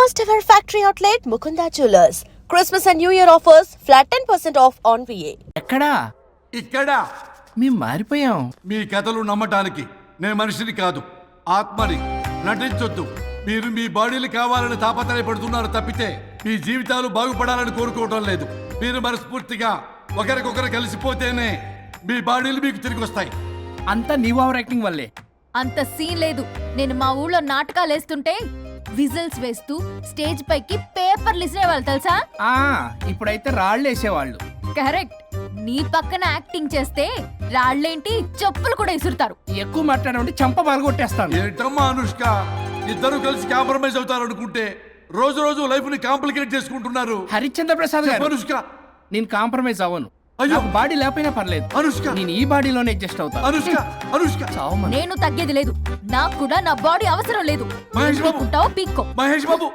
First ever factory outlet Mukunda Jewelers. Christmas and New Year offers flat 10% off on VA. ఎక్కడా? ఇక్కడ మేము మారిపోయాం. మీ కథలు నమ్మటానికి నేను మనిషిని కాదు, ఆత్మని. నటించొద్దు. మీరు మీ బాడీలు కావాలని తాపత్రయపడుతున్నారు తప్పితే మీ జీవితాలు బాగుపడాలని కోరుకోవడం లేదు. మీరు మనస్ఫూర్తిగా ఒకరికొకరు కలిసిపోతేనే మీ బాడీలు మీకు తిరిగి వస్తాయి. అంతా నీ ఓవర్ యాక్టింగ్ వల్లే. అంత సీన్ లేదు. నేను మా ఊళ్ళో నాటకాలు వేస్తుంటే విజిల్స్ వేస్తూ స్టేజ్ పైకి పేపర్లు ఇసిరేవాళ్ళు తెలుసా? ఇప్పుడైతే రాళ్ళు వేసేవాళ్ళు. కరెక్ట్. నీ పక్కన యాక్టింగ్ చేస్తే రాళ్ళేంటి చెప్పులు కూడా ఇసురుతారు. ఎక్కువ మాట్లాడే చంప బాలగొట్టేస్తాను. ఏంటమ్మా అనుష్క, ఇద్దరు కలిసి కాంప్రమైజ్ అవుతారనుకుంటే రోజు రోజు లైఫ్ ని కాంప్లికేట్ చేసుకుంటున్నారు. హరిశ్చంద్ర ప్రసాద్ గారు, అనుష్క నేను కాంప్రమైజ్ అవ్వను. అయ్యో, బాడీ లేకపోయినా పర్లేదు. అనుష్క, నేను ఈ బాడీలోనే అడ్జస్ట్ అవుతాను. అనుష్క, అనుష్క, నేను తగ్గేది లేదు. నాకు కూడా నా బాడీ అవసరం లేదు. మహేష్ బాబు, పీక్కో. మహేష్ బాబు.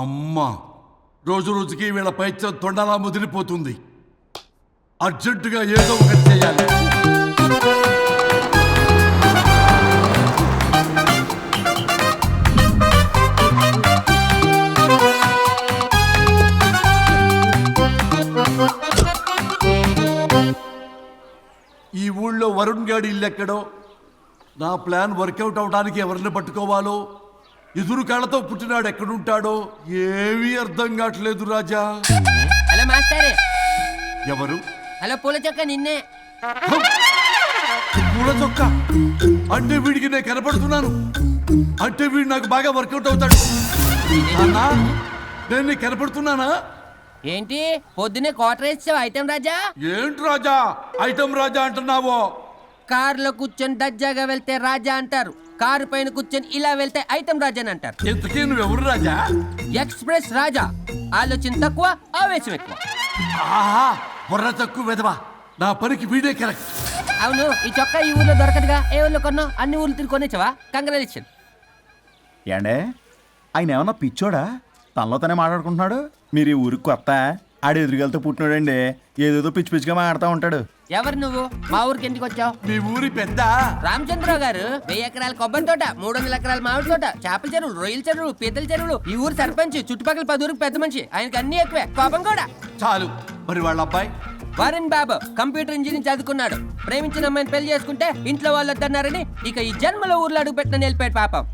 అమ్మా, రోజు రోజుకి వీళ్ళ పైత్యం తొండలా ముదిరిపోతుంది. అర్జెంటుగా ఏదో ఒకటి చేయాలి. ఈ ఊళ్ళో వరుణ్ గాడి ఇల్లు ఎక్కడో, నా ప్లాన్ వర్కౌట్ అవడానికి ఎవరిని పట్టుకోవాలో, ఎదురు కాళ్ళతో పుట్టినాడు ఎక్కడుంటాడో ఏమీ అర్థం కావట్లేదు రాజా. Hello master. ఎవరు? హలో పూల చొక్క నిన్నే. పూల చొక్క అంటే వీడికి నేను కనపడుతున్నాను. అంటే వీడు నాకు బాగా వర్కౌట్ అవుతాడు. అన్నా, నేను నీకు కనపడుతున్నానా? ఏంటి పొద్దునే క్వార్టర్ ఇచ్చావు ఐటమ్ రాజా? ఏంటి రాజా ఐటమ్ రాజా అంటున్నావో? కారులో కూర్చొని దర్జాగా వెళ్తే రాజా అంటారు, కారు పైన కూర్చొని ఇలా వెళ్తే ఐటమ్ రాజా అని అంటారు. ఇంతకీ నువ్వెవరు రాజా? ఎక్స్ప్రెస్ రాజా. ఆలోచన తక్కువ, ఆవేశం ఎక్కువ. ఆహా, బుర్ర తక్కువ వెదవా. నా పనికి వీడే కరెక్ట్. అవును, ఈ చొక్కా ఈ ఊర్లో దొరకదుగా. ఏ ఊర్లో కొన్నావు? అన్ని ఊర్లు తిరిగి కొనేచ్చావా? కంగ్రాచులేషన్. ఏండే, ఆయన ఏమన్నా పిచ్చోడా? తనలో తనే మాట్లాడుకుంటున్నాడు. మీరు ఈ ఊరికి కొత్త, ఆడు ఎదురుగలతో పుట్టినాడండి. ఏదేదో పిచ్చి పిచ్చిగా మాట్లాడుతూ ఉంటాడు. ఎవరు నువ్వు? మా ఊరికి ఎందుకు వచ్చావు? మీ ఊరి పెద్ద రామచంద్రరావు గారు 1000 ఎకరాల కొబ్బరి తోట, 300 ఎకరాల మామిడి తోట, చేపల చెరువులు, రొయ్యల చెరువులు, పీతల చెరువులు. ఈ ఊరు సర్పంచ్, చుట్టుపక్కల 10 ఊరికి పెద్ద మనిషి. ఆయనకి అన్ని ఎక్కువే, కోపం కూడా. చాలు. మరి వాళ్ళ అబ్బాయి వరుణ్ బాబు కంప్యూటర్ ఇంజనీరింగ్ చదువుకున్నాడు. ప్రేమించిన అమ్మాయిని పెళ్లి చేసుకుంటే ఇంట్లో వాళ్ళు వద్దన్నారని ఇక ఈ జన్మలో ఊర్లో అడుగు పెట్టిన నిలిపాడు పాపం.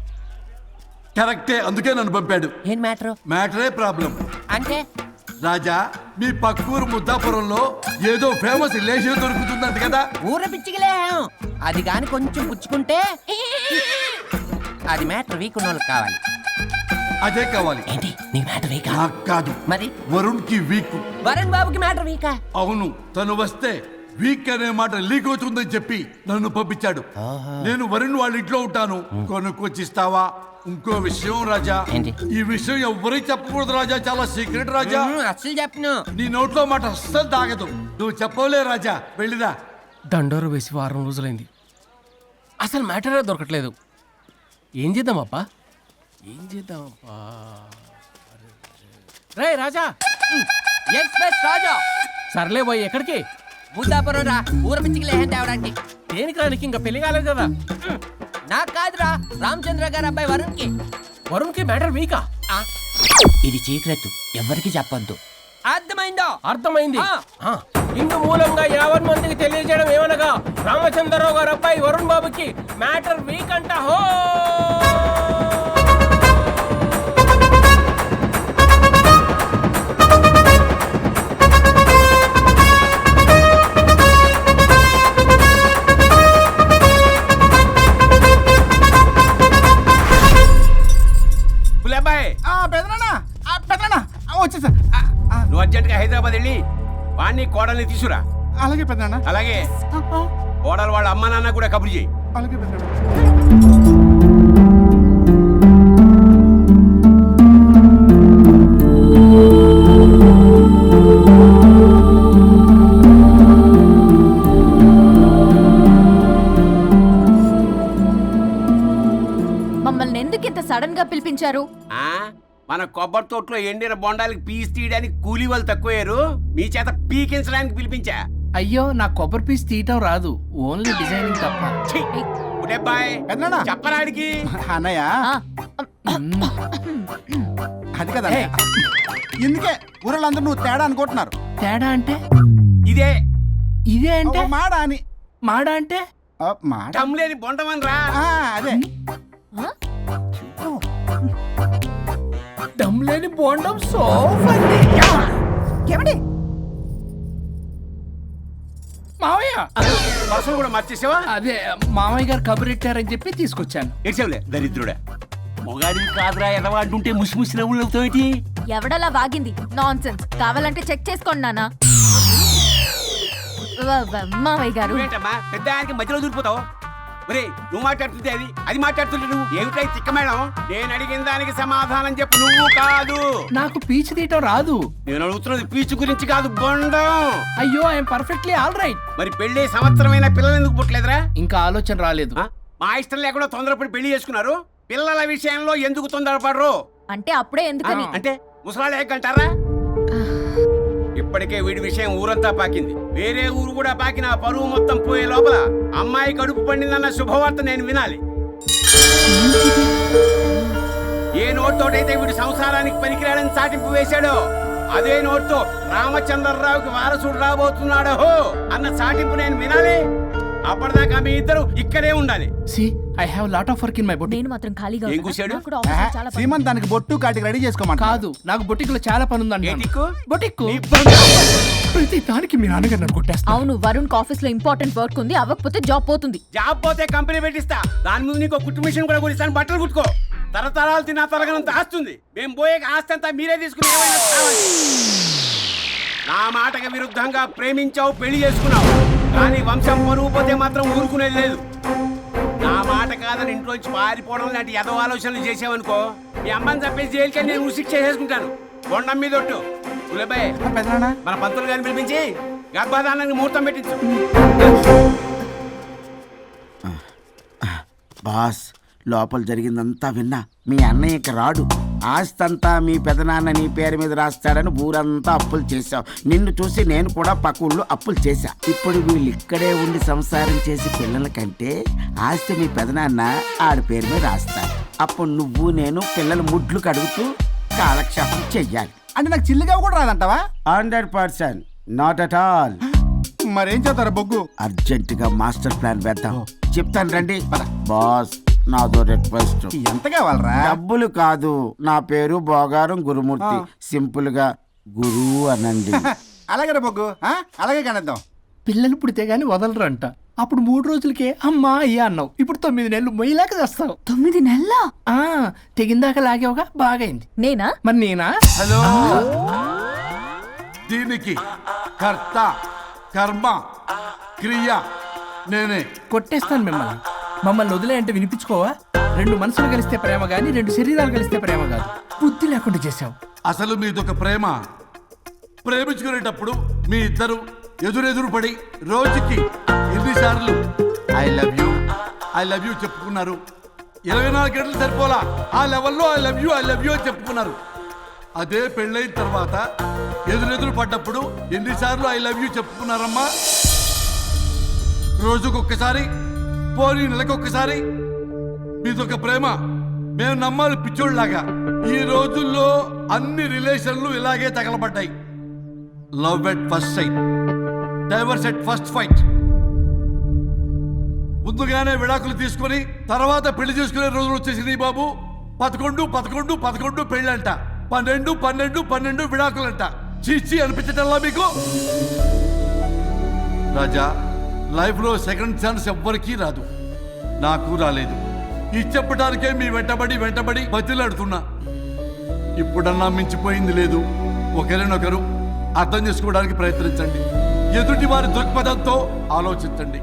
కరెక్టే, అందుకే నన్ను పంపాడు. ఏం మ్యాటర్? మ్యాటరే ప్రాబ్లం. అంటే రాజా, మీ పక్కూరు ముద్దాపురంలో ఏదో ఫేమస్ రిలేషన్ దొరుకుతుందంట కదా? ఊర పిచ్చికిలే. అది కాని కొంచెం పుచ్చుకుంటే అది మ్యాటర్ వీక్ ఉన్న వాళ్ళకి కావాలి. అదే కావాలి. ఏంటి నీ మ్యాటర్ వీకా? నాకు కాదు, మరి వరుణ్ కి వీక్. వరుణ్ బాబుకి మ్యాటర్ వీకా? అవును, తను వస్తే వీక్ అనే మాట లీక్ అవుతుందని చెప్పి నన్ను పంపించాడు. నేను వరుణ్ వాళ్ళ ఇంట్లో ఉంటాను, కొనుక్కొచ్చిస్తావా? ఇంకో విషయం రాజా, ఈ విషయం ఎవరికి చెప్పకూడదు రాజా, చాలా సీక్రెట్ రాజా. అస్సలు చెప్పను. నీ నోట్లో మాట అస్సలు తాగదు. నువ్వు చెప్పవలే రాజా, వెళ్ళిరా. దండోరు వేసి వారం రోజులైంది, అసలు మ్యాటరే దొరకట్లేదు. ఏం చేద్దామప్పా? రే రాజా. ఎక్స్ప్రెస్ రాజా. సర్లే పోయి ఎక్కడికి? బుద్ధాపురం రా, ఊర పిచ్చికిలే తేవడానికి. దేనికి రానికి? ఇంకా పెళ్లి కాలేదు కదా. నాకు కాదురా, రామచంద్ర గారు అబ్బాయి వరుణ్ కి. వరుణ్ కి మ్యాటర్ వీకా? ఇది సీక్రెట్, ఎవరికి చెప్పొద్దు. అర్థమైందో? అర్థమైంది. ఇందు మూలంగా 50 మందికి తెలియజేయడం ఏమనగా, రామచంద్రరావు గారు అబ్బాయి వరుణ్ బాబుకి మ్యాటర్ వీక్ అంట. హో వచ్చేసా. నువ్వు అర్జెంట్ గా హైదరాబాద్ వెళ్ళి వాడిని కోడల్ని తీసుకురా. అలాగే పెద్దనా. అలాగే కోడలు వాళ్ళ అమ్మ నాన్న కూడా కబురు చేయి. అలాగే పెద్దనా. మమ్మల్ని ఎందుకు ఇంత సడన్ గా పిలిపించారు? మన కొబ్బరి తోటలో ఎండిన బొండాలకి పీస్ తీయడానికి కూలీ వాళ్ళు తక్కువయ్యారు, మీ చేత పీకించడానికి పిలిపించా. అయ్యో, నా కొబ్బరి పీస్ తీయటం రాదు, ఓన్లీ డిజైనింగ్ తప్ప. చెప్పరాడికి అన్నయ్య, అది కదా ఎందుకే ఊరలందరూ నువ్వు తేడా అనుకుంటున్నారు. తేడా అంటే ఇదే ఇదే అంటే మాడ అని మాడ అంటే మాడ టమ్లేని బొండమని రా. అదే దమ్ లేని బోండం సోఫా ఏమండి మావయ్య పర్సలు కూడా మర్చేసావా? అదే మామయ్య గారు కబురెట్టారని చెప్పి తీసుకొచ్చాను. ఏడ్చావులే దరిద్రుడా. మొగాడివి కాదురా ఎదవా అంటుంటే ముసి ముసి నవ్వులు అవుతావేంటి? ఎవడలా వాగింది? Nonsense. కావాలంటే చెక్ చేసుకోండి నాన్న. మావయ్య గారు నువ్వేంటమ్మా పెద్ద ఆయనకి మధ్యలో దూరిపోతావు? ఒరే నువ్వు మాట్లాడుతుంటే అది మాట్లాడుతుంటే నువ్వు ఏమిటై తిక్క మేడం? నేను అడిగిన దానికి సమాధానం చెప్పు. నువ్వు కాదు. నాకు పీచు తీయటం రాదు. నేను అడుగుతున్నది పీచు గురించి కాదు, బొండం. అయ్యో ఐఎమ్ పర్ఫెక్ట్లీ ఆల్ రైట్. మరి పెళ్లి సంవత్సరమైన పిల్లలు ఎందుకు పుట్టలేదురా? ఇంకా ఆలోచన రాలేదు. ఆ? మా ఇష్టం లేకుండా తొందరపడి పెళ్లి చేసుకున్నారు. పిల్లల విషయంలో ఎందుకు తొందరపడరు? అంటే అప్పుడే ఎందుకని? అంటే ముసలాళ్ళు ఏకంటారా? ఇప్పటికే వీడి విషయం ఊరంతా పాకింది. వేరే ఊరు కూడా పాకిన ఆ పరువు మొత్తం పోయే లోపల అమ్మాయి కడుపు పండిందన్న శుభవార్త నేను వినాలి. ఏ నోట్తోటైతే వీడు సంసారానికి పనికిరాడని చాటింపు వేశాడో అదే నోట్తో రామచంద్రరావుకి వారసుడు రాబోతున్నాడో అన్న చాటింపు నేను వినాలి. అప్పటిదాకా మీ ఇద్దరు ఇక్కడే ఉండాలి. See I have lot of work in my boutique. నేను మాత్రం ఖాళీగా ఏం ఉన్నానా? కూశాడు? నాకు కూడా ఆఫీస్లో చాలా పని. సీమన్ దానికి బొట్టు కాటికి రెడీ చేసుకోమంట. కాదు నాకు బొటిక్ లో చాలా పని ఉందండి. ఏటిక్కు? బొటిక్ నీ బంధం. ప్రతి దానికి మీ నాన్నగారు నన్ను కొట్టేస్తా. అవును, వరుణ్ ఆఫీస్ లో ఇంపార్టెంట్ వర్క్ ఉంది. అవ్వకపోతే జాబ్ పోతుంది. జాబ్ పోతే కంపెనీ పెట్టిస్తా. దాని ముందు నీకు కుట్టు మిషన్ కూడా కొనిస్తాను. బట్టలు కుట్టుకో. తరతరాలు తిన్నా తరగనంత ఆస్తుంది. మేము పోయే ఆస్తి అంతా మీరే తీసుకుని ఏమైనా కావాలి. నా మాటకి విరుద్ధంగా ప్రేమించావు, పెళ్లి చేసుకున్నావు. కానీ వంశం పరువు పోతే మాత్రం ఊరుకునేది లేదు. నా మాట కాదని ఇంట్లోంచి పారిపోవడం లాంటి ఎదో ఆలోచనలు చేసావనుకో మీ అమ్మని చంపేసి జైలుకి నేను ఉసిక్ చేసేసుకుంటాను. కొండం మీద ఒట్టు. సులభయ్ మన పంతులు గారిని పిలిపించి గర్భధానానికి ముహూర్తం పెట్టించు. బాస్ లోపల జరిగిందంతా విన్నా. మీ అన్నయ్యకి రాడు. ఆస్తంతా మీ పెదనాన్న నీ పేరు మీద రాస్తాడని ఊరంతా అప్పులు చేశావు. నిన్ను చూసి నేను కూడా పక్క ఊళ్ళో అప్పులు చేశా. ఇప్పుడు వీళ్ళు ఇక్కడే ఉండి సంసారం చేసి పిల్లల కంటే ఆస్తి మీ పెదనాన్న ఆడి పేరు మీద రాస్తాడు. అప్పుడు నువ్వు నేను పిల్లల ముడ్లు కడుగుతూ కాలక్షేపం చెయ్యాలి. అంటే నాకు చిల్లిగా కూడా రాదంటావా? 100% నాట్ అట్ ఆల్. మరేం చేస్తారా బొగ్గు? అర్జెంటుగా మాస్టర్ ప్లాన్ వేద్దాం. చెప్తాను రండి. బాస్ నాదో రిక్వెస్ట్. ఎంత కావాలరా? డబ్బులు కాదు, నా పేరు బోగారం గురుమూర్తి. సింపుల్ గా గురు అనండి. అలాగే బొగ్గు, అలాగే కనేద్దాం. పిల్లలు పుడితే గానీ వదలరంట. అప్పుడు 3 రోజులకే అమ్మా అయ్యా అన్నావు. ఇప్పుడు 9 నెలలు మొయ్యలాగా చేస్తావు. 9 నెలల తెగిందాక లాగేవగా బాగైంది. నేనా? మరి నేనా? హలో. దీనికి కర్త కర్మ క్రియ నేనే. కొట్టేస్తాను మిమ్మల్ని. మమ్మల్ని వదిలే అంటే వినిపించుకోవా? 2 మనసులు కలిస్తే ప్రేమ గాని 2 శరీరాలు కలిస్తే ప్రేమ కాదు. బుద్ధి లేకుండా చేసావు. అసలు మీదొక ప్రేమ. ప్రేమించుకునేటప్పుడు మీ ఇద్దరు ఎదురెదురు పడి రోజుకి ఎన్నిసార్లు ఐ లవ్ యూ చెప్పుకున్నారు? 24 గంటలు సరిపోలా. ఆ లెవెల్లో ఐ లవ్ యూ అని చెప్పుకున్నారు. అదే పెళ్ళైన తర్వాత ఎదురెదురు పడ్డప్పుడు ఎన్నిసార్లు ఐ లవ్ యూ చెప్పుకున్నారమ్మా? రోజుకొక్కసారి, పోనీ నెలకొక్కసారి. మీదొక ప్రేమ. మేము నమ్మాలి పిచ్చోళ్ళలాగా. ఈ రోజుల్లో అన్ని రిలేషన్లు ఇలాగే తగలబడ్డాయి. Love at first sight, divorce at first fight. ముందుగానే విడాకులు తీసుకొని తర్వాత పెళ్లి చేసుకునే రోజులు వచ్చేసింది బాబు. 11 పెళ్ళంట, 12 విడాకులంట. చీచి అనిపించటల్లా మీకు? రాజా, లైఫ్ లో సెకండ్ ఛాన్స్ ఎవ్వరికీ రాదు. నాకు రాలేదు. ఈ చెప్పడానికే మీ వెంటబడి బతిలాడుతున్నా. ఇప్పుడన్నా మించిపోయింది లేదు. ఒకరినొకరు అర్థం చేసుకోవడానికి ప్రయత్నించండి. ఎదుటి వారి దృక్పథంతో ఆలోచించండి.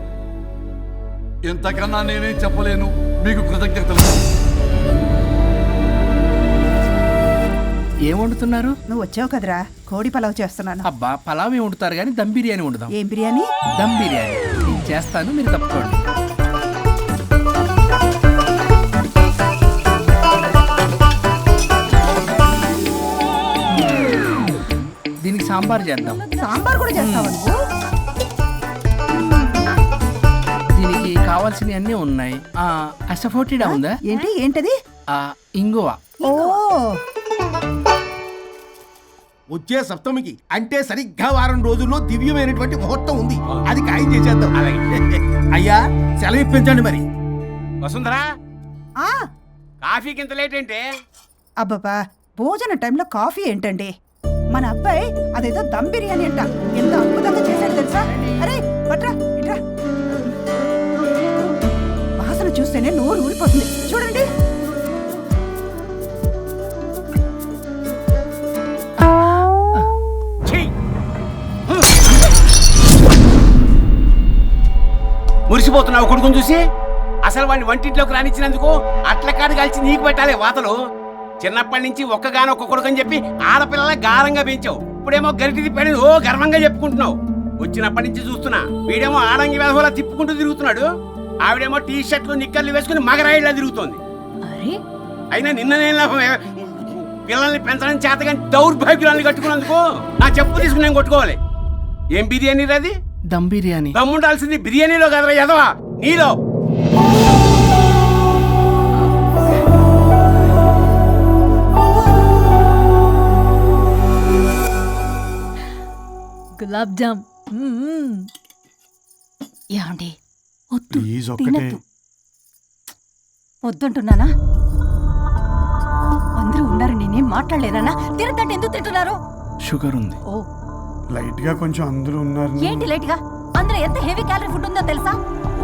ఎంతకన్నా నేనేం చెప్పలేను. మీకు కృతజ్ఞతలు. ఏం వండుతున్నారు? నువ్వు వచ్చావు కదరా, కోడి పలావ్ చేస్తున్నాను. అబ్బా పలావ్ ఏం వండుతారు కానీ దమ్ బిర్యానీ వండుదాం. ఏం బిర్యానీ? దమ్ బిర్యానీ నేను చేస్తాను, మీరు తప్పుకోండి. దీనికి సాంబార్ చేద్దాం. సాంబార్ కూడా చేస్తావా నువ్వు? దీనికి కావాల్సినవి అన్నీ ఉన్నాయి. అసఫోటిడా ఉందా? ఏంటది? ఇంగువ. ఓ వచ్చే సప్తమికి అంటే సరిగ్గా వారం రోజుల్లో దివ్యమైనటువంటి ముహూర్తం ఉంది. అది ఖాయం చేసేద్దాం. అయ్యా సెలవు ఇప్పించండి మరి. వసుంధరా, ఆ కాఫీకి ఇంత లేట్ ఏంటి? అబ్బబ్బా, భోజన టైంలో కాఫీ ఏంటండి? మన అబ్బాయి అదేదో దమ్ బిర్యానీ అంట, ఎంత అద్భుతంగా చేశాడు తెలుసా? అరే పట్రా ఇట్రా, వాసన చూస్తేనే నోరు ఊరిపోతుంది. చూడండి. మురిసిపోతున్నావు కొడుకుని చూసి. అసలు వాడిని వంటింట్లోకి రానిచ్చినందుకు అట్ల కాడు కలిసి నీకు పెట్టాలి వాతలు. చిన్నప్పటి నుంచి ఒక్కగానొక్క కొడుకు అని చెప్పి ఆడపిల్లల గారంగా పెంచావు. ఇప్పుడేమో గరిటి తిప్పాడు ఓ గర్వంగా చెప్పుకుంటున్నావు. వచ్చినప్పటి నుంచి చూస్తున్నా, వీడేమో ఆడంగి వేధంలా తిప్పుకుంటూ తిరుగుతున్నాడు, ఆవిడేమో టీ షర్ట్లు నిక్కర్లు వేసుకుని మగరాయిలా తిరుగుతోంది. అయినా నిన్న నేను లాభం, పిల్లల్ని పెంచడం చేతగా దౌర్భాగ్యాన్ని కట్టుకున్నందుకు నా చెప్పు తీసుకుని నేను కొట్టుకోవాలి. ఏం బిర్యానీ అది? దమ్ బిర్యానీ. దమ్ముండాల్సింది బిర్యానీలో కదరా ఎదవా, నీలో. గులాబ్ జామ్. ఏమండి వద్దు, తినద్దు. వద్దుంటున్నానా? అందరూ ఉన్నారు, నేనేం మాట్లాడలేనా? తినద్దంటే ఎందుకు తింటున్నారు? షుగర్ ఉంది. ఓ లైట్ గా కొంచెం అందరూ ఉన్నారు. ఏంటి లైట్ గా? అందులో ఎంత హెవీ క్యాలరీ ఫుడ్ ఉందో తెలుసా?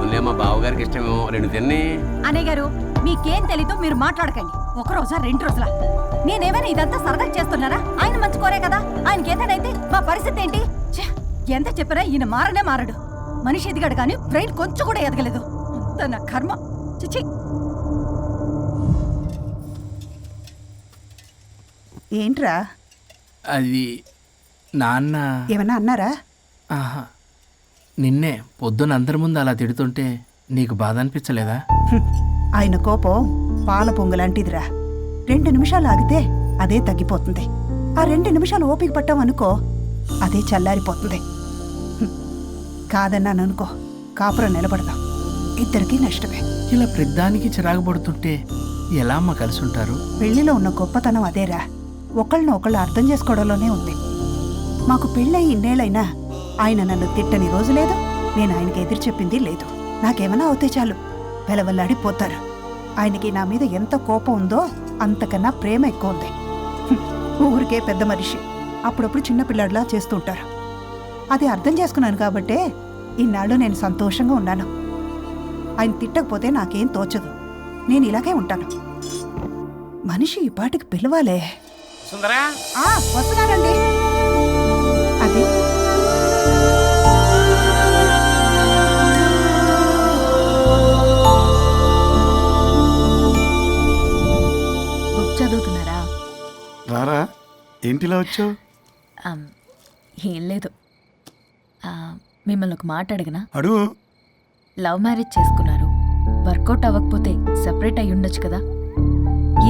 ఓన్లే మా బావగారికి ఇష్టమేమో, 2 తిన్ని. అనే గారు, మీకేం తెలీదు, మీరు మాట్లాడకండి. ఒక రోజా 2 రోజులా? నేనేమైనా ఇదంతా సరదా చేస్తున్నారా? ఆయన మంచి కోరే కదా. ఆయనకి ఏదైతే మా పరిస్థితి ఏంటి? ఛే, ఎంత చెప్పినా ఈయన మారనే మారడు. మనిషి ఎదిగాడు కానీ బ్రెయిన్ కొంచెం కూడా ఎదగలేదు. అంత నా కర్మ. చిచి. ఏంట్రా? అది నాన్న. ఏమన్నా అన్నారా? ఆహా, నిన్నే పొద్దున అందరి ముందు అలా తిడుతుంటే నీకు బాధ అనిపించలేదా? ఆయన కోపం పాల పొంగులాంటిదిరా. 2 నిమిషాలు ఆగితే అదే తగ్గిపోతుంది. ఆ 2 నిమిషాలు ఓపిక పట్టామనుకో, అదే చల్లారిపోతుంది. కాదన్నాననుకో, కాపురం నిలబడదాం. ఇద్దరికీ నష్టమే. ఇలా ప్రతిదానికి చిరాకు పడుతుంటే ఎలా అమ్మ కలిసి ఉంటారు? పెళ్లిలో ఉన్న గొప్పతనం అదేరా, ఒకళ్ళని ఒకళ్ళు అర్థం చేసుకోవడంలోనే ఉంది. మాకు పెళ్ళయి ఇన్నేళ్ళైనా ఆయన నన్ను తిట్టని రోజు లేదు, నేను ఆయనకి ఎదురు చెప్పింది లేదు. నాకేమైనా అవుతే చాలు వెలవల్లాడిపోతారు. ఆయనకి నా మీద ఎంత కోపం ఉందో అంతకన్నా ప్రేమ ఎక్కువ ఉంది. ఊరికే పెద్ద మనిషి, అప్పుడప్పుడు చిన్నపిల్లాడిలా చేస్తుంటారు. అది అర్థం చేసుకున్నాను కాబట్టే ఇన్నాళ్ళు నేను సంతోషంగా ఉన్నాను. ఆయన తిట్టకపోతే నాకేం తోచదు, నేను ఇలాగే ఉంటాను. మనిషి ఈ పాటికి పిలవాలే. సుందరా, వస్తున్నానండి. అది బుక్ చదువుతున్నారా? రారా, ఏంటిలా వచ్చావు? ఏం లేదు, మిమ్మల్ని ఒక మాట అడిగినా? అడుగు. లవ్ మ్యారేజ్ చేసుకున్నారు, వర్కౌట్ అవ్వకపోతే సెపరేట్ అయ్యి ఉండొచ్చు కదా.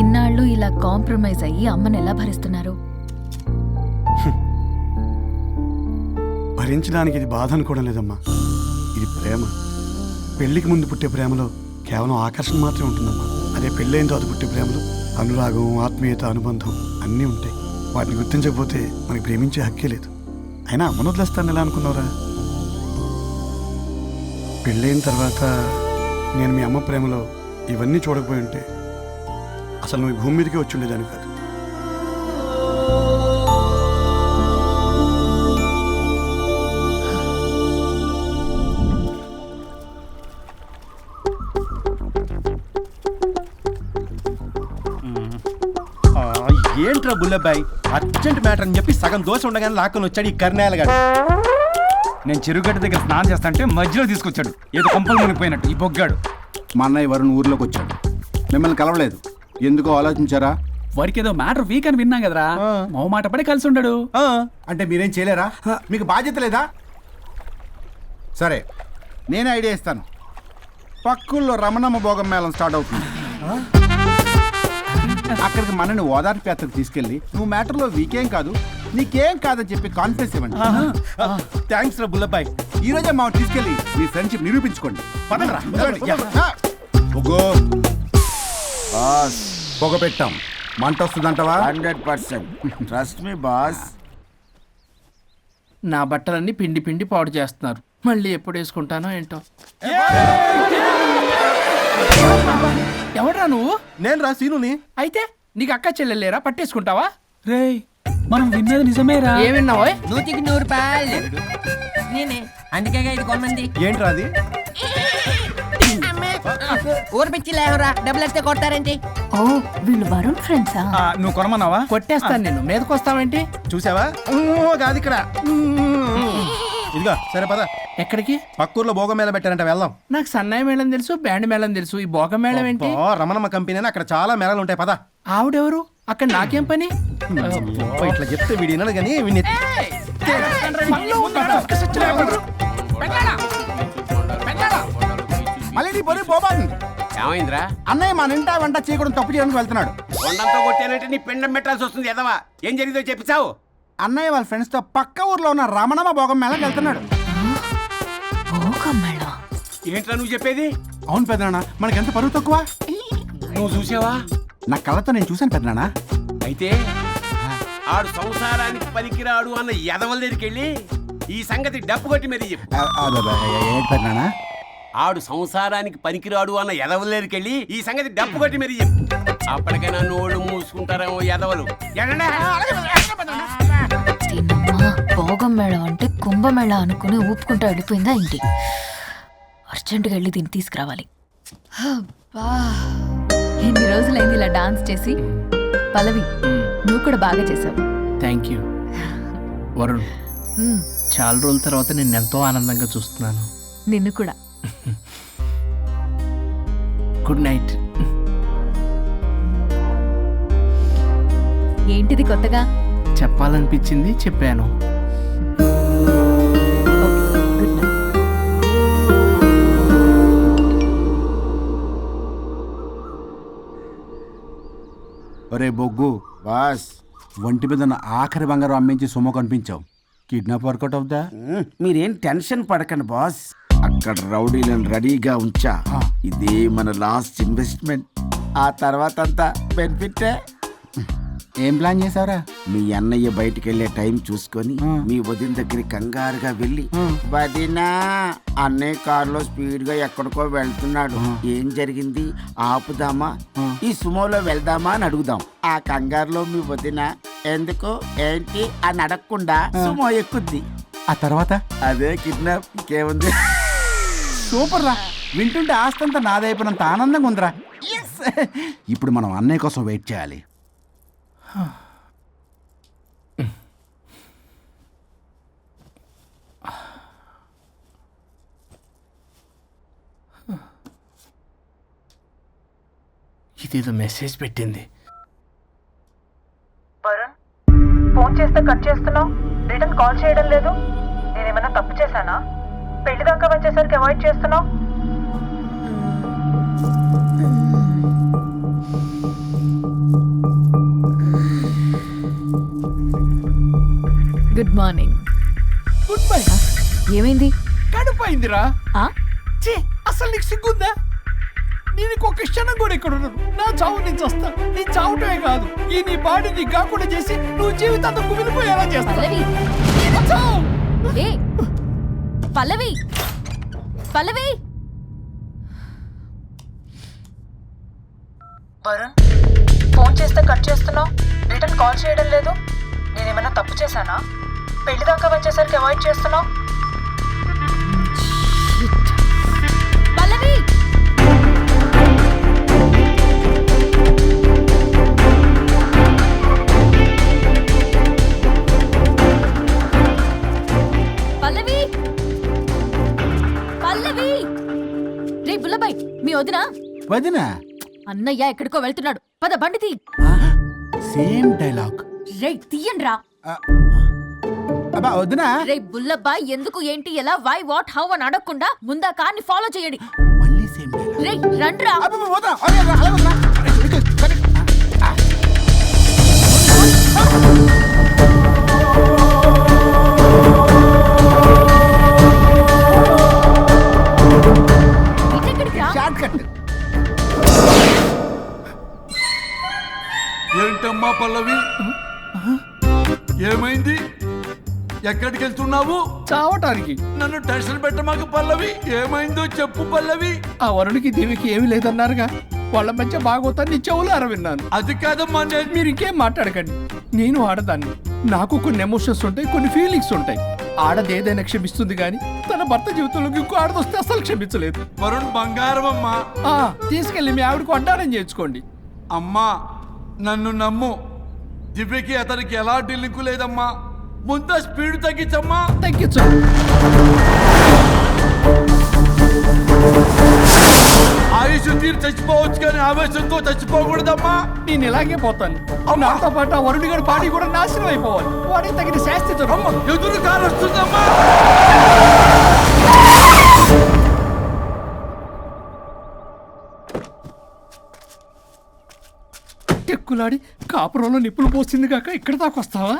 ఇన్నాళ్ళు ఇలా కాంప్రమైజ్ అయ్యి అమ్మని ఎలా భరిస్తున్నారు? భరించడానికి ఇది బాధ అనుకోవడం లేదమ్మా, ఇది ప్రేమ. పెళ్లికి ముందు పుట్టే ప్రేమలో కేవలం ఆకర్షణ మాత్రమే ఉంటుందమ్మా. అదే పెళ్ళైన తర్వాత పుట్టే ప్రేమలో అనురాగం, ఆత్మీయత, అనుబంధం అన్నీ ఉంటాయి. వాటిని గుర్తించకపోతే మనకి ప్రేమించే హక్కే లేదు. అయినా అమ్మను వదిలేస్తాను ఎలా అనుకున్నావురా? పెళ్ళైన తర్వాత నేను మీ అమ్మ ప్రేమలో ఇవన్నీ చూడకపోయి ఉంటే అసలు నువ్వు భూమి మీదకే వచ్చి ఉండేదాన్ని కాదు. ఏంట్రా బుల్లబ్బాయి, అర్జెంట్ మ్యాటర్ అని చెప్పి సగం దోశ ఉండగానే లాక్కొని వచ్చాడు ఈ కర్ణాయల గారు. నేను చెరుగడ్డ దగ్గర స్నానం చేస్తాంటే మధ్యలో తీసుకొచ్చాడు, ఏదో కంపలు మునిగిపోయినట్టు ఈ బొగ్గాడు. మా అన్నయ్య వరుణ్ ఊర్లోకి వచ్చాడు, మిమ్మల్ని కలవలేదు. ఎందుకో ఆలోచించారా? వాడికి ఏదో మ్యాటర్ వీక్ అని విన్నా కదరా, మో మాట పడి కలిసి ఉండడు. అంటే మీరేం చేయలేరా? మీకు బాధ్యత లేదా? సరే, నేనే ఐడియా ఇస్తాను. పక్కుల్లో రమణమ్మ భోగం మేళం స్టార్ట్ అవుతుంది. అక్కడికి మనని ఓదార్పు యాత్రకు తీసుకెళ్ళి నువ్వు మ్యాటర్లో వీకేం కాదు, నీకేం కాదని చెప్పి కాన్ఫిడెన్స్ ఇవ్వండి. థ్యాంక్స్ రా బుల్లబ్బాయ్, ఈ రోజే మా తీసుకెళ్ళి మీ ఫ్రెండ్షిప్ నిరూపించుకోండి. పదండ్రా. పొగ పెట్టాం, మంట వస్తుందంటవా? 100%. Trust me boss. నా బట్టలన్నీ పిండి పిండి పాడు చేస్తున్నారు. మళ్ళీ ఎప్పుడు వేసుకుంటానో ఏంటో. ఎవడ్రా నువ్వు? నేను రా సీనుని. అయితే నీకు అక్క చెల్లెలేరా? పట్టేసుకుంటావా? రేయ్ మనం విన్నది నిజమేరా? ఏం విన్నావో? 100కి 100 రూపాయలు. నేనే అందుకే ఇది కొమ్మంది. ఏంట్రా అది? ఊరు పిచ్చి లేవరా, డబ్బులు వస్తే కొడతారేంటి? ఓ వీళ్ళు వరుణ్ ఫ్రెండ్సా? నువ్వు కొనమన్నావా? కొట్టేస్తాను నిన్ను. మీదకి వస్తావేంటి? చూసావా? కాదు ఇక్కడ. ఇదిగో సరే పద. ఎక్కడికి? పక్కూర్లో భోగం మేళ పెట్టారంట, వెళ్దాం. నాకు సన్నాయి మేళం తెలుసు, బ్యాండ్ మేళం తెలుసు. ఈ భోగం మేళం ఏంటి? రమణమ్మ కంపెనీ అని అక్కడ చాలా మేళాలు ఉంటాయి, పద. ఆవిడెవరు? అక్కడ నాకేం పని? ఇట్లా చెప్తే వీడి వినడు కానీ వీడిని మళ్ళీ నీ పొరి పోబాతుంది. ఏమైందిరా? అన్నయ్య మా నింటా వెంట చీకడం తప్పు చేయడానికి వెళ్తున్నాడు. కొండంతో కొట్టానంటే నీ పిండం పెట్టాల్సి వస్తుంది ఎదవా. ఏం జరిగిందో చెప్పిచావు. అన్నయ్య వాళ్ళ ఫ్రెండ్స్ తో పక్క ఊర్లో ఉన్న రమణమ్మ భోగం మేళకి వెళ్తున్నాడు. ఏంట్రా నువ్వు చెప్పేది? అవును పెద్దనాన్న, మనకెంత పరువు తక్కువ. నువ్వు చూసావా? నా కళ్ళతో నేను చూశాను పెద్దనాన్న. అయితే ఆడు సంసారానికి పనికిరాడు అన్న ఎదవల దగ్గరికి వెళ్ళి ఈ సంగతి డప్పు కొట్టి మరీ చెప్పు. ఏంటి పెద్దనాన్న? ఆడు సంసారానికి పనికిరాడు అన్న ఎదవల దగ్గరికి వెళ్ళి ఈ సంగతి డప్పు కొట్టి మరీ చెప్పు. అప్పటికైనా నోళ్ళు మూసుకుంటారేమో ఎదవలు. భోగం మేళం అంటే కుంభమేళ అనుకుని ఊపుకుంటూ వెళ్ళిపోయిందా ఏంటి? అర్జెంటుగా వెళ్ళి దీన్ని తీసుకురావాలి. ఎన్ని రోజులైంది ఇలా డాన్స్ చేసి. పల్లవి నువ్వు కూడా బాగా చేసావు. Thank you Varun. చాలా రోజుల తర్వాత నిన్ను ఎంతో ఆనందంగా చూస్తున్నాను. నిన్ను కూడా. Good night. ఏంటిది కొత్తగా? చెప్పాలనిపించింది, చెప్పాను. Good night. ఒరే బొగ్గు బాస్ ఒంటి మీద ఉన్న ఆఖరి బంగారం అమ్మించి సొమ్ము కనిపించావు. కిడ్నాప్ వర్కౌట్ అవుతా? మీరేం టెన్షన్ పడకండి బాస్. అక్కడ రౌడీలను రెడీగా ఉంచా. ఇదే మన లాస్ట్ ఇన్వెస్ట్మెంట్. ఆ తర్వాత అంతా బెనిఫిటే. ఏం ప్లాన్ చేసావురా? మీ అన్నయ్య బయటికి వెళ్ళే టైం చూసుకొని మీ వదిన దగ్గర కంగారుగా వెళ్ళి, వదినా అన్నయ్య కారులో స్పీడ్ గా ఎక్కడికో వెళ్తున్నాడు, ఏం జరిగింది, ఆపుదామా, ఈ సుమోలో వెళ్దామా అని అడుగుదాం. ఆ కంగారులో మీ వదిన ఎందుకు ఏంటి అని అడగకుండా సుమో ఎక్కుద్ది. ఆ తర్వాత అదే కిడ్నాప్. ఇంకేముంది? సూపర్ రా. వింటుంటే ఆస్తంతా నాదైపోయినంత ఆనందంగా ఉందిరా. ఇప్పుడు మనం అన్నయ్య కోసం వెయిట్ చేయాలి. ఇదేదో మెసేజ్ పెట్టింది. వరుణ్, ఫోన్ చేస్తే కట్ చేస్తున్నావు, రిటర్న్ కాల్ చేయడం లేదు. నేనేమైనా తప్పు చేశానా? పెళ్లి దాకా వచ్చేసరికి అవాయిడ్ చేస్తున్నావు. Good morning. Good bye. ఏమైంది? కడుపైందిరా. అసలు నీకు సిగ్గుందా? నేను ఒక క్షణం కూడా ఇక్కడ ఉన్నాను. నా చావు నుంచి వస్తా. నీ చావటమే కాదు, ఈ నీ బాడీ నీ కాకుండా చేసి నువ్వు జీవితాంతం కుమిలిపోయేలా చేస్తా. పల్లవి, ఏ పల్లవి, పల్లవి. వరుణ్, ఫోన్ చేస్తే కట్ చేస్తున్నావు, రిటర్న్ కాల్ చేయడం లేదు. నేనేమైనా తప్పు చేశానా? పెళ్లి దాకా వచ్చేసరికి అవాయిడ్ చేస్తున్నావు. పల్లవి, పల్లవి, పల్లవి. రే బుల్లబాయ్, మీ వదినా? వదినా? అన్నయ్య ఎక్కడికో వెళ్తున్నాడు, పద బండి తీ. Same dialogue. రే తీయండ్రా. అబ్బా వదినా. రే బుల్లబాయ్, ఎందుకు ఏంటి ఎలా వై వాట్ హౌ అని అడగకుండా ముందా కార్ని ఫాలో చేయండి. మళ్ళీ సేమ్ డైలాగ్. రే రండ్రా. Short cut. ఏంటమ్మా పల్లవి, ఏమైంది? ఎక్కడికి వెళ్తున్నావు? చావటానికి. నన్ను టెన్షన్ పెట్టమాకు పల్లవి, ఏమైందో చెప్పు పల్లవి. ఆ వరుడికి దేవికి ఏమీ లేదన్నారుగా, వాళ్ళ మధ్య బాగోతాన్ని చెవులు అరవిన్నాను. అది కాదమ్మా, మీరు ఇంకేం మాట్లాడకండి. నేను ఆడదాన్ని, నాకు కొన్ని ఎమోషన్స్ ఉంటాయి, కొన్ని ఫీలింగ్స్ ఉంటాయి. ఆడది ఏదైనా క్షమిస్తుంది కానీ తన భర్త జీవితంలోకి ఇంకో ఆడదొస్తే అసలు క్షమించలేదు. వరుణ్ బంగారం అమ్మా. తీసుకెళ్ళి మీ ఆవిడకు అడ్డానం చేయించుకోండి. అమ్మా నన్ను నమ్ము, దివ్యకి అతనికి ఎలాంటి లింకు లేదమ్మా. ముందు స్పీడ్ తగ్గించమ్మా. తగ్గించు. ఆయుష్ తీరు చచ్చిపోవచ్చు కానీ ఆవేశంతో చచ్చిపోకూడదమ్మా. నేను ఇలాగే పోతాను. నాతో పాటు ఆ వరుడి గారి బాడీ కూడా నాశనం అయిపోవాలి. వాడికి తగిన శాస్తి ఎదురు కారు వస్తుందమ్మా. ఎక్కులాడి కాపురంలో నిప్పులు పోసింది కాక ఇక్కడ దాకా వస్తావా?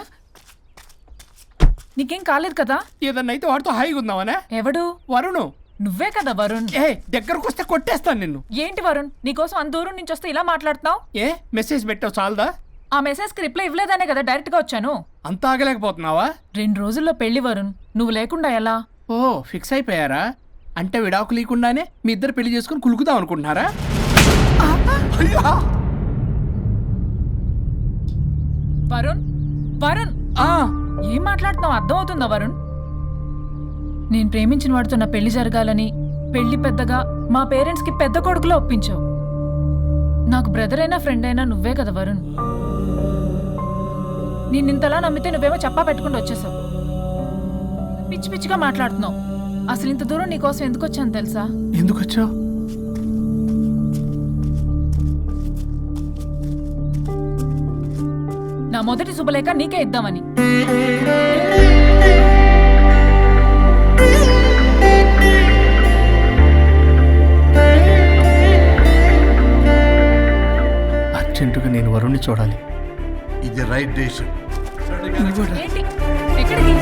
నీకేం కాలేదు కదా? ఏదన్నా అయితే వాడితో హాయిగా ఉందామనే. ఎవడు? వరుణు. నువ్వే కదా వరుణ్. దగ్గరకు వస్తే కొట్టేస్తాను నిన్ను. ఏంటి వరుణ్, నీకోసం అంత దూరం నుంచి వస్తే ఇలా మాట్లాడుతున్నావు? మెసేజ్ పెట్టావు చాలదా? ఆ మెసేజ్ కి రిప్లై ఇవ్వలేదనే కదా డైరెక్ట్ గా వచ్చాను. అంత ఆగలేకపోతున్నావా? 2 రోజుల్లో పెళ్లి వరుణ్, నువ్వు లేకుండా ఎలా? ఫిక్స్ అయిపోయారా? అంటే విడాకు లేకుండానే మీ ఇద్దరు పెళ్లి చేసుకుని కులుకుదాం అనుకుంటున్నారా? వరుణ్, వరుణ్, ఏం మాట్లాడుతున్నావు? అర్థం అవుతుందా వరుణ్? నేను ప్రేమించిన వాడితో నా పెళ్లి జరగాలని పెళ్లి పెద్దగా మా పేరెంట్స్ కి పెద్ద కొడుకులో ఒప్పించావు. నాకు బ్రదర్ అయినా ఫ్రెండ్ అయినా నువ్వే కదా వరుణ్. నిన్నింతలా నమ్మితే నువ్వేమో చెప్పా పెట్టుకుంటూ వచ్చేసావు. పిచ్చి పిచ్చిగా మాట్లాడుతున్నావు. అసలు ఇంత దూరం నీకోసం ఎందుకు వచ్చాను తెలుసా? ఎందుకు వచ్చావు? నా మొదటి శుభలేఖ నీకే ఇద్దామని. అర్జెంటుగా నేను వరుణ్ణి చూడాలి. ఇది రైట్ డెసిషన్. ఏంటి? ఎక్కడికి?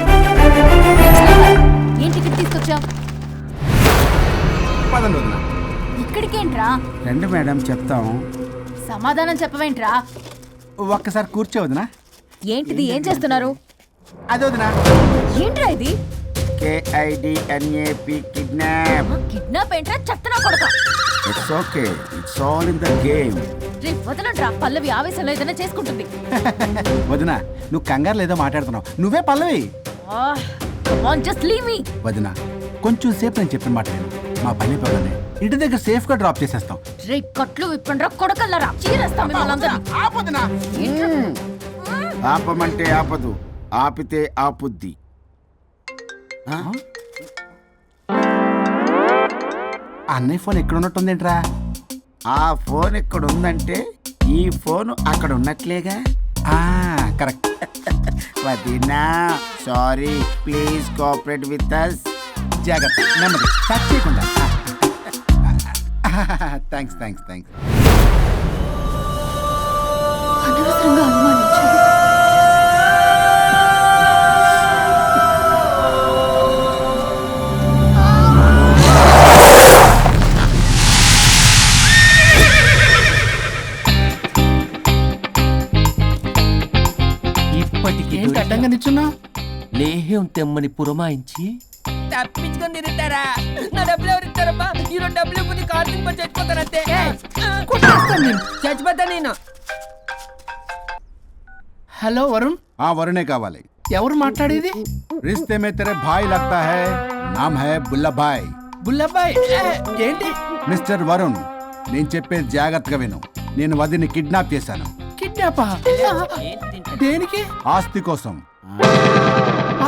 ఏంటి ఇక్కడ తీసుకొచ్చావు? ఇక్కడికేంట్రా? రండి మేడం చెప్తాం. సమాధానం చెప్పవేంట్రా? ఒక్కసారి కూర్చోవద్దునా? ఏంటిది? ఏం చేస్తున్నారు? అది వదినా. ఏంట్రా ఇది? KIDNAP kidnap. కిడ్నాప్ ఏంట్రా? చెత్తనా కొడక. It's okay, it's all in the game. రే వదలండ్రా, పల్లవి ఆవేశంలో ఏదైనా చేసుకుంటుంది. వదినా నువ్వు కంగారు లేదో మాట్లాడుతున్నావు. నువ్వే పల్లవి. Just leave me. వదినా కొంచెం సేపు నేను చెప్పిన మాట విను. మా పని పగలనే ఇంటి దగ్గర సేఫ్ గా డ్రాప్ చేసేస్తాం. రే కట్లు విప్పండ్రా కొడకల్లరా, చీరేస్తాం మిమ్మల్ని అందరినీ. ఆపొదినా. ఆపమంటే ఆపదు, ఆపితే ఆపుద్ది. అన్నయ్య ఫోన్ ఎక్కడ ఉన్నట్టుందేంట్రా? ఆ ఫోన్ ఇక్కడ ఉందంటే ఈ ఫోన్ అక్కడ ఉన్నట్లేగా. కరెక్ట్. వదినా sorry, please cooperate with us. జాగ్రత్త, నెమ్మది, టచ్ చేయకుండా. Thanks thanks thanks. అనవసరంగా అనుమానించాను. ఏంటి అడ్డంగా నిల్చున్నా? లేహ్యం తెమ్మని పురమాయించి తప్పించుకొని తిరుగుతారా? నా డబ్బులు ఎవరు ఇస్తారమ్మా? ఈరోజు డబ్బులు ఇవ్వని కార్తీక్ పని చచ్చిపోతానంతే. చచ్చిపోతా నేను. హలో వరుణ్. వరుణే కావాలి. ఎవరు మాట్లాడేది? रिश्ते में तेरे भाई लगता है, नाम है बुल्लभाయ్. బుల్లబ్బాయ్ ఏంటి? మిస్టర్ వరుణ్, నేను చెప్పేది జాగ్రత్తగా విను. నేను వదిని కిడ్నాప్ చేశాను. కిడ్నాపా? దేనికి? ఆస్తి కోసం.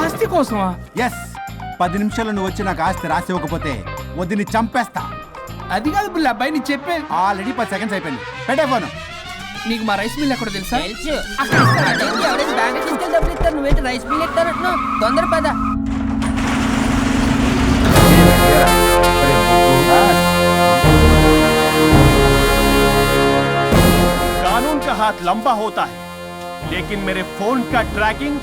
ఆస్తి కోసమా? ఎస్. 10 నిమిషాలు నువ్వు వచ్చి నాకు ఆస్తి రాసి ఇవ్వకపోతే వదిని చంపేస్తా. అది కాదు బుల్లబ్బాయ్, నీ చెప్పే. ఆల్రెడీ 10 సెకండ్స్ అయిపోయింది. పెట్టే ఫోన్. నీకు మా రైస్ మిల్ ఎక్కడ తెలుసా? తెలుసు. ఎవరైనా బ్యాంక్ తీసుకెళ్ళి డబ్బులు ఇస్తారు, నువ్వేంటి రైస్ మిల్ ఇస్తారంటున్నావు? తొందర పద. कानून का हाथ लंबा होता है, लेकिन मेरे फोन का ट्रैकिंग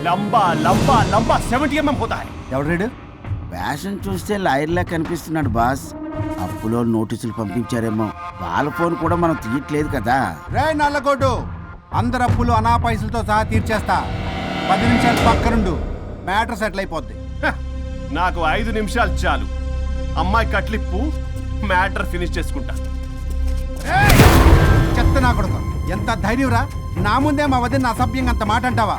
लंबा लंबा लंबा 70 mm होता है. ఎవడు? ఫ్యాషన్ చూస్తే లాయర్లా కనిపిస్తున్నాడు బాస్. అప్పులో నోటీసులు పంపించారేమో. వాళ్ళ ఫోన్ కూడా మనం తీయట్లేదు కదా. రే నల్లకోటు, అందరు అప్పులు అనా పైసలతో సహా తీర్చేస్తా. 10 నిమిషాలు పక్కనుండు, మ్యాటర్ సెటిల్ అయిపోద్ది. నాకు 5 నిమిషాలు చాలు. అమ్మాయి కట్లిప్పు, మ్యాటర్ ఫినిష్ చేసుకుంటా. చెత్త నా కొడుకు, ఎంత ధైర్యంరా! నా ముందే మా వదిన అసభ్యంగా అంత మాట అంటావా?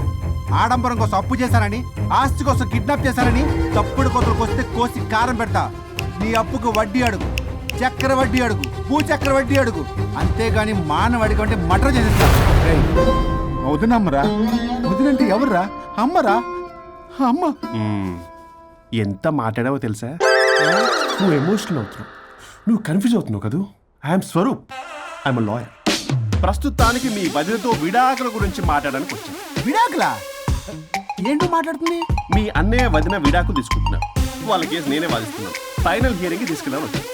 ఆడంబరం కోసం అప్పు చేశారని, ఆస్తి కోసం కిడ్నాప్ చేశారని తప్పుడు కొతులకు వస్తే కోసి కారం పెడతా. నీ అప్పుకు వడ్డీ అడుగు, చక్కెర వడ్డీ అడుగు, భూచక్ర వడ్డీ అడుగు, అంతేగాని మానవ అడిగి అంటే మటర్ చేసేస్తా. వదినమ్మరా? వదినంటే ఎవర్రా? అమ్మరా? అమ్మ. ఎంత మాట్లాడావో తెలుసా? నువ్వు ఎమోషనల్ అవుతున్నావు, నువ్వు కన్ఫ్యూజ్ అవుతున్నావు కదూ. I'm Swaroop, I'm lawyer. ప్రస్తుతానికి మీ వదినతో విడాకుల గురించి మాట్లాడడానికి వచ్చాను. విడాకులా? ఏంటో మాట్లాడుతుంది? మీ అన్నయ్య వదిన విడాకులు తీసుకుంటున్నారు. వాళ్ళ కేసు నేనే వాదిస్తున్నాను. ఫైనల్ హియరింగ్ తీసుకెళ్ళాను వచ్చాను.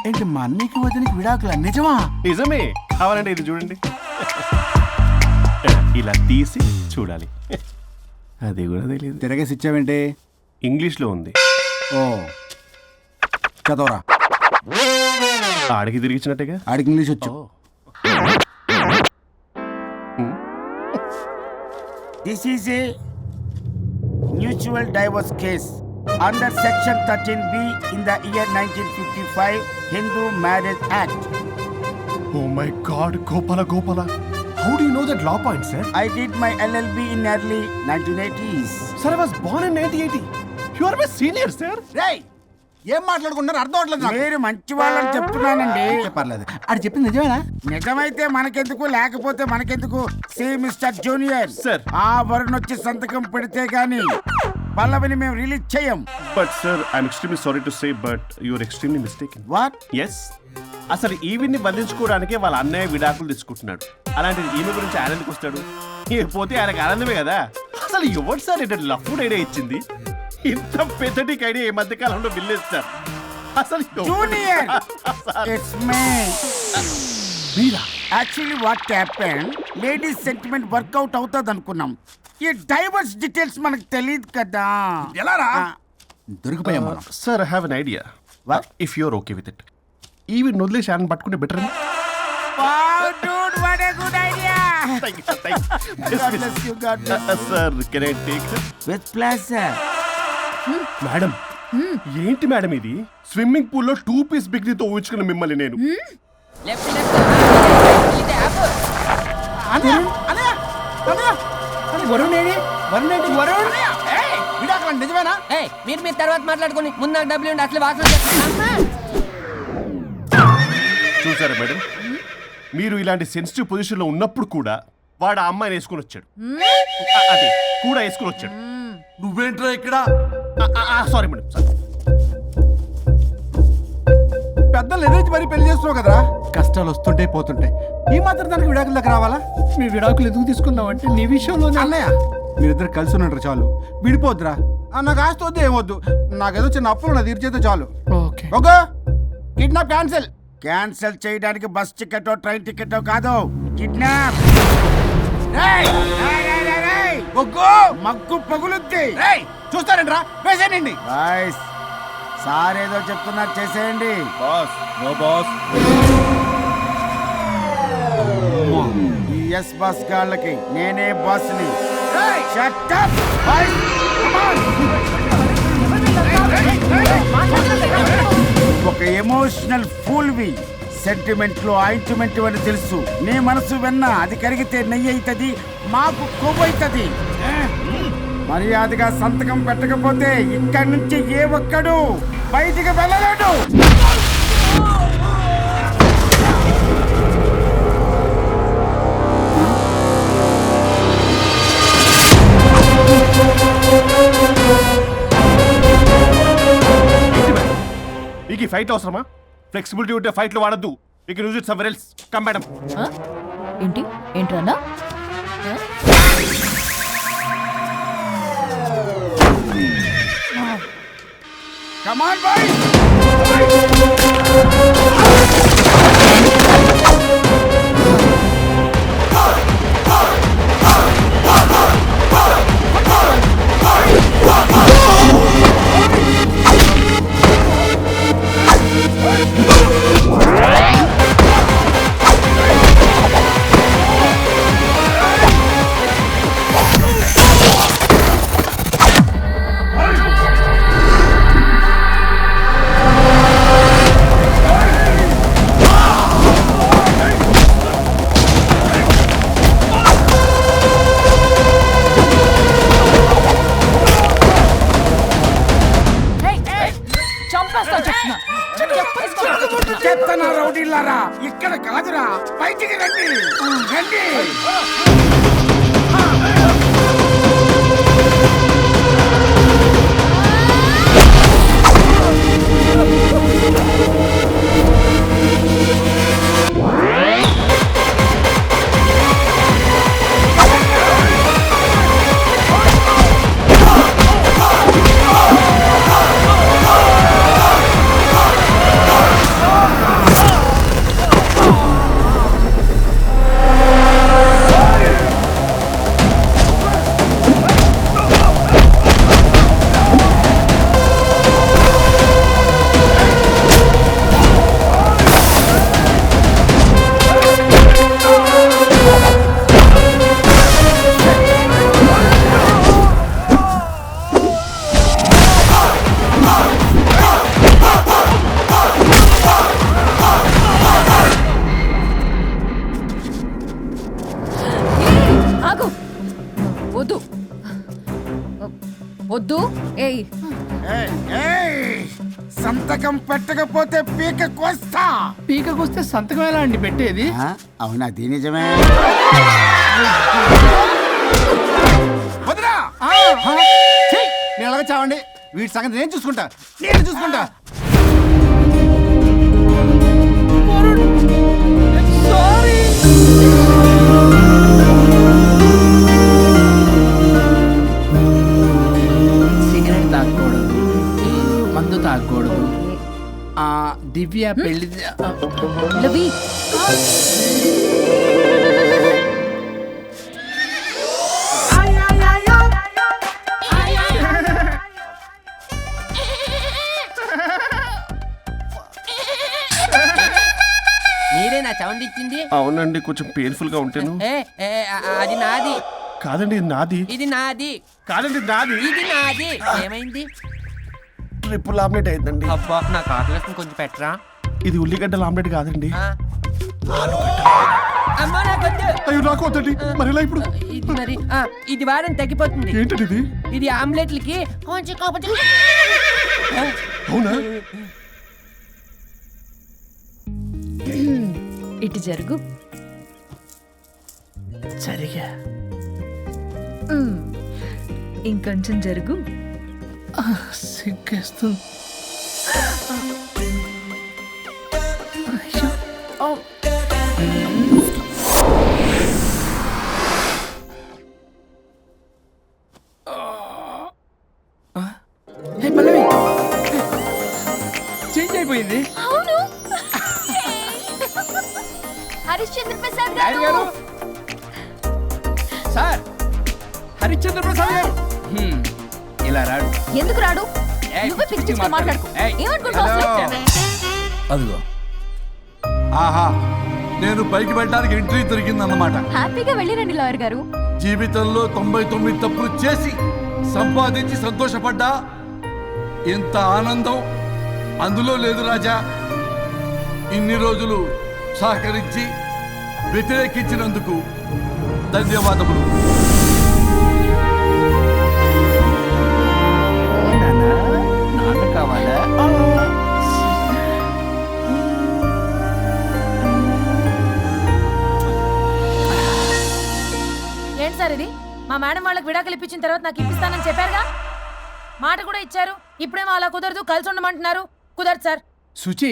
ఏంటి మా అన్నయ్యకి వదినకి విడాకులా? నిజమా? నిజమే. కావాలంటే ఇది చూడండి. ఇలా తీసి చూడాలి. అది కూడా తెలియదు. తిరగేసి ఇచ్చావేంటి? ఇంగ్లీష్లో ఉంది. ఓ చదవరా. ఆడికి తిరిగిచ్చినట్టుగా. ఆడికి ఇంగ్లీష్ వచ్చు. This is a mutual divorce case under section 13B in the year 1955 Hindu Marriage Act. Oh my God, Gopala. How do you know that law point, sir? I did my LLB in early 1980s. Sir, I was born in 1980. You are my senior, sir. రేయ్, ఏం మాట్లాడుకుంటున్నారు అర్థం అవట్లేదు నాకు. మీరు మంచి వాళ్ళని చెప్తున్నానండి. పర్లేదు. ఆడు చెప్పింది నిజమేనా? నిజమైతే మనకెందుకు, లేకపోతే మనకెందుకు? సి మిస్టర్ జూనియర్ సార్, ఆ వరుణ్ వచ్చి సంతకం పెడితే గాని పల్లవిని మేము రిలీజ్ చేయం. But sir, I'm extremely sorry to say, but you're extremely mistaken. What? Yes. అసలు ఈవిడ్ని బంధించుకోవడానికే వాళ్ళ అన్నయ్య విడాకులు తీసుకుంటున్నాడు. అలాంటిది ఈమె గురించి ఆయన ఎందుకు వస్తాడు? పోతే ఆయనకు ఆనందమే కదా. అసలు ఎవరు సార్ ఇటు లఫ్డ్ ఐడియా ఇచ్చింది? ఇంత పెద్దటికి ఐడియా ఈ మధ్య కాలంలో విల్లేస్తారు. అసలు జూనియర్, ఇట్స్ మీ. మీరా? Actually what happen, ladies sentiment work out అవుతుంది అనుకున్నాం. ఈ డైవర్స్ డీటెయిల్స్ మనకు తెలియదు కదా. ఎలా రా? దొరికిపోయాం. Sir, I have an idea. If you're okay with it, ఈవిడ్ని వదిలేసి ఆయన పట్టుకుంటే better. Sir, can I take with pleasure. Madam, ఏంటి మేడం ఇది? స్విమ్మింగ్ పూల్లో 2 పీస్ బిగ్నీతో ఊహించుకున్న మిమ్మల్ని నేను. నిజమేనా? మీరు తర్వాత మాట్లాడుకుని ముందు నాకు డబ్బులు ఉండి అసలు వాసన. చూసారా మేడం, మీరు ఇలాంటి సెన్సిటివ్ పొజిషన్ లో ఉన్నప్పుడు కూడా వాడు ఆ అమ్మాయిని వేసుకుని వచ్చాడు. అదే కూడా వేసుకుని వచ్చాడు. నువ్వేంట్రా ఇక్కడ? Sorry madam, sorry. పెద్దలు ఎదురు మరి పెళ్లి చేస్తున్నావు కదరా. కష్టాలు వస్తుంటే పోతుంటాయి, ఈ మాత్రం దానికి విడాకుల దగ్గర రావాలా? మీ విడాకులు ఎందుకు తీసుకున్నావు అంటే నీ విషయంలో అన్నయ్య మీరిద్దరు కలిసి ఉన్నట్టు చాలు, విడిపోద్దురా. నాకు ఆస్తి వద్దు, ఏమొద్దు. నాకేదో చిన్న అప్పులు నా తీర్చేస్తే చాలు. Okay okay, kidnap cancel. Cancel చేయడానికి బస్ టికెటో ట్రైన్ టికెటో కాదు, కిడ్నాప్. మగ్గు పగులుద్ది. చూస్తారంట్రా, వేసేయండి. బాయ్స్, సార్ ఏదో చెప్తున్నారు, చేసేయండి. Boss, no boss. ఈ ఎస్ బాస్ గాళ్ళకి నేనే బాస్ని. Shut up, boys. Come on. ఒక ఎమోషనల్ ఫూల్వి. సెంటిమెంట్ లో ఆయింట్మెంట్ అని తెలుసు. నీ మనసు వెన్న, అది కరిగితే నెయ్యి అవుతుంది, మాకు కొవ్వు అవుతుంది. మర్యాదగా సంతకం పెట్టకపోతే ఇక్కడి నుంచి ఏ ఒక్కడు బయటికి వెళ్ళలేడు. మీకు ఈ ఫైట్ అవసరమా? ఫ్లెక్సిబిలిటీ ఉంటే ఫైట్ లో వాడద్దు. You can use it somewhere else. Come madam. ఏంటి ఏంట్రన్నా? Come on, boys. పిల్లరా ఇక్కడ కాదురా, బయటికి రండి రండి. ఆగు, వద్దు వద్దు. ఏయ్ సంతకం పెట్టకపోతే పీక కోస్తా. పీకకొస్తే సంతకం ఎలా అండి పెట్టేది? అవునా, అది నిజమే. వదినా నేను ఎలాగ చావండి, వీటి సంగతి నేను చూసుకుంటా. సిగరెట్ తాగకూడదు, మందు తాగకూడదు. దివ్య పెళ్లి లవి. మీరే నా సౌండ్ ఇచ్చింది? అవునండి, కొంచెం పెయిన్ఫుల్ గా ఉంటాను. అది నాది కాదండి, ఇది నాది. ఇది నాది కాదండి, నాది. ఇది నాది. ఏమైంది? ట్రిపుల్ ఆమ్లెట్ అయిందండి. అబ్బా, నాకు ఆకలిస్తుంది, కొంచెం పెట్టరా. ఇది ఉల్లిగడ్డల ఆమ్లెట్ కాదండి. అమ్మా నాకొద్దు. అయ్యో రాకోతండి, మరి ఎలా ఇప్పుడు? ఇది మరి ఇది వారం తగ్గిపోతుంది. ఏంటది ఇది? ఇది ఆమ్లెట్లకి కొంచెం అవునా? ఇటు జరుగు. సరిగా ఇంకొంచెం జరుగు. సిగ్గేస్తుంది. పల్లవి చేంజ్ అయిపోయింది. అవును, హరిశ్చంద్ర ప్రసాద్ గారు గారు. సార్, హరిశ్చంద్ర ప్రసాద్ గారు ఇలా రాడు. ఎందుకు రాడు? నువ్వే పిచ్చి పిచ్చిగా మాట్లాడుకో. ఏమనుకుంటావు అసలు? అదిగో, ఆహా, నేను పైకి వెళ్ళడానికి ఎంట్రీ దొరికిందన్నమాట. హ్యాపీగా వెళ్ళిరండి లాయర్ గారు. జీవితంలో 99 తప్పులు చేసి సంపాదించి సంతోషపడ్డా ఇంత ఆనందం అందులో లేదు రాజా. ఇన్ని రోజులు సహకరించి వ్యతిరేకించినందుకు ధన్యవాదములు. నాన్న కావాలా? ఏంటి సార్ ఇది? మా మేడం వాళ్ళకి విడాకులు ఇప్పించిన తర్వాత నాకు ఇప్పిస్తానని చెప్పారుగా, మాట కూడా ఇచ్చారు. ఇప్పుడేమో అలా కుదరదు, కలిసి ఉండమంటున్నారు. కుదరదు సార్. సుచి,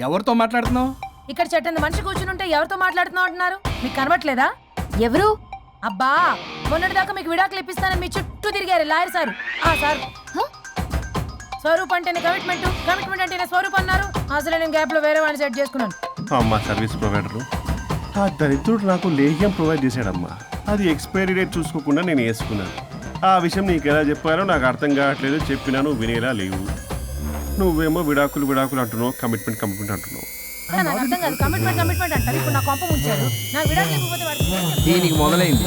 ఎవరితో మాట్లాడుతున్నావు? ఇక్కడ చెట్టంత మనిషి కూర్చుని ఉంటే ఎవరితో మాట్లాడుతున్నావు అంటున్నారు? మీకు కనబట్లేదా? ఎవరు? అబ్బా, మొన్నటి దాకా మీకు విడాకులు ఇప్పిస్తానని మీ చుట్టూ తిరిగారు లాయర్ సార్. సార్, స్వరూప్ అంటేనే కమిట్మెంట్, కమిట్మెంట్ అంటేనే స్వరూప్ అన్నారు. అసలు నేను గ్యాప్ లో వేరే వాడిని సెట్ చేసుకున్నాను. అమ్మా సర్వీస్ ప్రొవైడరు, ఆ దరిద్రుడు నాకు లేహ్యం ప్రొవైడ్ చేశాడమ్మా. అది ఎక్స్పైరీ డేట్ చూసుకోకుండా నేను వేసుకున్నాను. ఆ విషయం నీకు ఎలా చెప్పారో నాకు అర్థం కావట్లేదు. చెప్పినాను, వినేలా లేవు. నువ్వేమో విడాకులు విడాకులు అంటున్నావు, కమిట్మెంట్ కమిట్మెంట్ అంటున్నావు. నాకు అర్థం కాదు. కమిట్మెంట్ కమిట్మెంట్ అంటారు. ఇప్పుడు నా కొంప ముంచారు. నాకు విడాకులు ఇవ్వకపోతే వాడికి దీనికి మొదలైంది.